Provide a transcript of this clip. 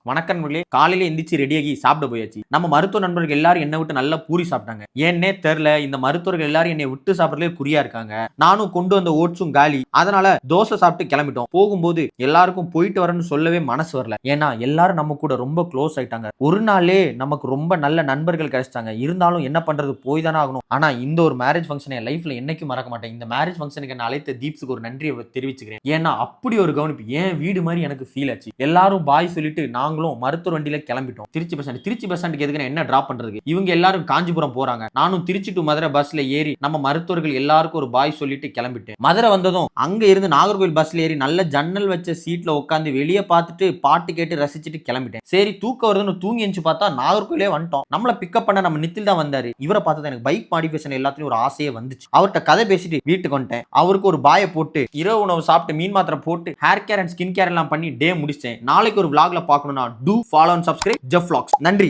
வணக்கம் நண்பர்களே. காலையில எந்திரிச்சு ரெடியாகி சாப்பிட போயாச்சு. நம்ம மருத்துவ நண்பர்கள் எல்லாரும் என்ன விட்டு நல்லா பூரி சாப்பிட்டாங்க. ஏன்னே தெரியல, இந்த மருத்துவர்கள் எல்லாரும் என்னை விட்டு சாப்பிடறதுல குறியா இருக்காங்க. நானும் கொண்டு வந்த ஓட்ஸும் காலி. அதனால தோசை சாப்பிட்டு கிளம்பிட்டோம். போகும்போது எல்லாருக்கும் போயிட்டு வரேன்னு சொல்லவே மனசு வரல. ஏன்னா எல்லாரும் நம்ம கூட ரொம்ப க்ளோஸ் ஆயிட்டாங்க. ஒரு நாளே நமக்கு ரொம்ப நல்ல நண்பர்கள் கிடைச்சிட்டாங்க. இருந்தாலும் என்ன பண்றது, போய் தானே ஆகணும். ஆனா இந்த ஒரு மேரேஜ் ஃபங்க்ஷன் என் லைஃப்ல என்னைக்கும் மறக்க மாட்டேன். இந்த மேரேஜ் ஃபங்க்ஷனுக்கு என்ன அழைத்த தீப்ஸுக்கு ஒரு நன்றியை தெரிவிச்சுக்கிறேன். ஏன்னா அப்படி ஒரு கவனிப்பு என் வீடு மாதிரி எனக்கு ஃபீல் ஆச்சு. எல்லாரும் பாய் சொல்லிட்டு நாங்களும் மருத்துவ வண்டியில கிளம்பிட்டோம். திருச்சி பஸ் ஸ்டாண்டுக்கு எதுக்கு என்ன டிராப் பண்றது, இவங்க எல்லாரும் காஞ்சிபுரம் போறாங்க. நானும் திருச்சி டு மதுரை பஸ்ல ஏறி நம்ம மருத்துவர்கள் எல்லாருக்கும் ஒரு பாய் சொல்லிட்டு கிளம்பிட்டேன். மதுரை வந்ததும் அங்க இருந்து நாகர்கோவில் பஸ்ல ஏறி நல்ல ஜன்னல் வச்ச சீட்ல உட்காந்து வெளியே பார்த்துட்டு பாட்டு கேட்டு ரசிச்சுட்டு கிளம்பிட்டேன். சரி தூக்கம் வருதுன்னு தூங்கி எஞ்சி பார்த்தா நாகர்கோவிலே வந்துட்டோம். நம்மள பிக்கப் பண்ண நம்ம நித்தில் தான் வந்தாரு. இவரை பார்த்தா எனக்கு பைக் மாடிஃபிகேஷன் எல்லாத்துலயும் ஒரு ஆசையே வந்துச்சு. அவர்கிட்ட கதை பேசிட்டு வீட்டுக்கு வந்துட்டேன். அவருக்கு ஒரு பாயை போட்டு இரவு உணவு சாப்பிட்டு மீன் மாத்திரை போட்டு hair care and skin care எல்லாம் பண்ணி டே முடிச்சேன். நாளைக்கு ஒரு vlogல பார்க்கணும்னா do follow and subscribe Jeff Vlogs. நன்றி.